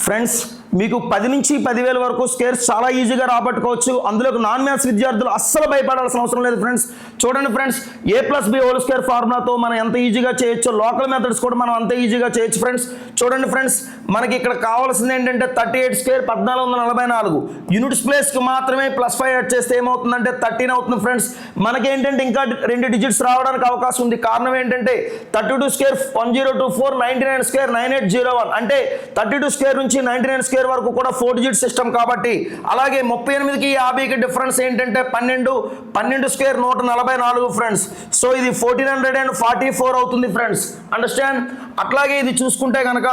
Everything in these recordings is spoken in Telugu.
ఫ్రెండ్స్ మీకు 10 నుంచి 10,000 వరకు స్కేర్స్ చాలా ఈజీగా రాబట్టుకోవచ్చు. అందులోకి నాన్ మ్యాథ్స్ విద్యార్థులు అస్సలు భయపడాల్సిన అవసరం లేదు ఫ్రెండ్స్. చూడండి ఫ్రెండ్స్, a+b² ఫార్ములాతో మనం ఎంత ఈజీగా చేయొచ్చో లోకల్ మెథడ్స్ కూడా మనం అంత ఈజీగా చేయొచ్చు ఫ్రెండ్స్. చూడండి ఫ్రెండ్స్, మనకి ఇక్కడ కావాల్సింది ఏంటంటే 38² 1444 యూనిట్స్ ప్లేస్కి మాత్రమే +5 యాడ్ చేస్తే ఏమవుతుందంటే 13 అవుతుంది ఫ్రెండ్స్. మనకేంటంటే ఇంకా 2 డిజిట్స్ రావడానికి అవకాశం ఉంది. కారణం ఏంటంటే 32² 1024 99² 9801 అంటే 32² నుంచి 99² వరకు కూడా 4 డిజిట్ సిస్టమ్ కాబట్టి. అలాగే 38కి 50కి డిఫరెన్స్ ఏంటంటే 12 12² 144 ఫ్రెండ్స్. సో ఇది 1444 అవుతుంది ఫ్రెండ్స్. అండర్స్టాండ్? అట్లాగే ఇది చూసుకుంటే కనుక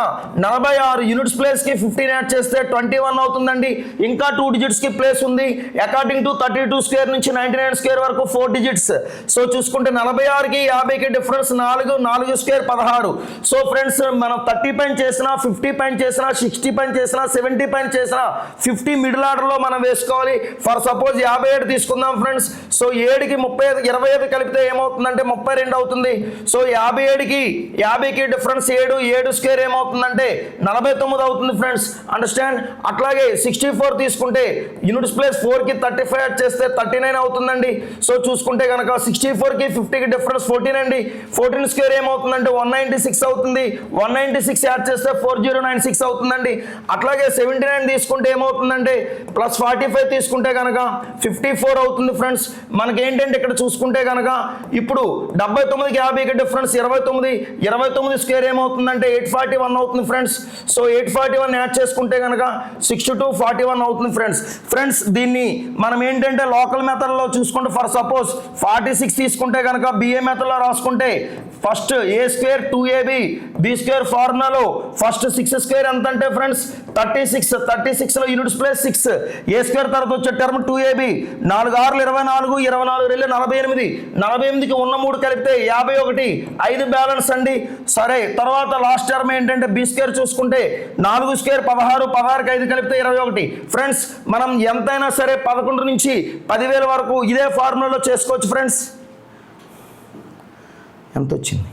46 యూనిట్స్ ప్లేస్కి 15 యాడ్ చేస్తే 21 అవుతుందండి. ఇంకా 2 డిజిట్స్కి ప్లేస్ ఉంది. అకార్డింగ్ టు 32² నుంచి 99² వరకు 4 డిజిట్స్. సో చూసుకుంటే 46కి 50కి డిఫరెన్స్ 4 4² 16. సో ఫ్రెండ్స్, మనం 30 పైన చేసినా 50 పైన చేసినా 60 పైన చేసినా 70 పైన చేసినా 50 మిడిల్ ఆర్డర్లో మనం వేసుకోవాలి. ఫర్ సపోజ్ 57 తీసుకుందాం ఫ్రెండ్స్. సో 7కి 35 25 కలిపితే ఏమవుతుందంటే 32 అవుతుంది. సో 57కి 50కి డిఫరెన్స్ 7 7² ఏమవుతుందంటే 49 అవుతుంది ఫ్రెండ్స్. అండర్స్టాండ్? అట్లాగే 64 తీసుకుంటే యూనిట్స్ ప్లేస్ 4కి 35 యాడ్ చేస్తే 39 అవుతుందండి. సో చూసుకుంటే కనుక 64కి 50కి డిఫరెన్స్ 14 అండి. 14² ఏమవుతుందంటే 196 అవుతుంది. 196 యాడ్ చేస్తే 4096 అవుతుందండి. అట్లాగే 79 తీసుకుంటే ఏమవుతుందంటే +45 తీసుకుంటే కనుక 54 అవుతుంది ఫ్రెండ్స్. మనకి ఏంటంటే ఇక్కడ చూసుకుంటే కనుక ఇప్పుడు 79కి 50కి డిఫరెన్స్ 29 29² ఏమవుతుందంటే 841 అవుతుంది ఫ్రెండ్స్. సో 841 యాడ్ చేసుకుంటే కనుక 6241 అవుతుంది ఫ్రెండ్స్. ఫ్రెండ్స్, దీన్ని మనం ఏంటంటే లోకల్ మెథడ్లో చూసుకుంటే ఫర్ సపోజ్ 46 తీసుకుంటే కనుక బిఏ మెథడ్లో రాసుకుంటే first a² 2ab b² ఫార్ములాలో first 6² ఎంత అంటే ఫ్రెండ్స్ 36. 36లో యూనిట్స్ ప్లేస్ 6 a² తర్వాత వచ్చే టర్మ్ 2ab 4 6 24 24 2 48 48కి ఉన్న 3 కలిపితే 51 5 బ్యాలెన్స్ అండి. సరే, తర్వాత లాస్ట్ టర్మ్ ఏంటంటే b² చూసుకుంటే 4² 16 16కి 5 కలిపితే 21 ఫ్రెండ్స్. మనం ఎంతైనా సరే 11 నుంచి 10,000 వరకు ఇదే ఫార్ములాలో చేసుకోవచ్చు ఫ్రెండ్స్. ఎంత వచ్చింది?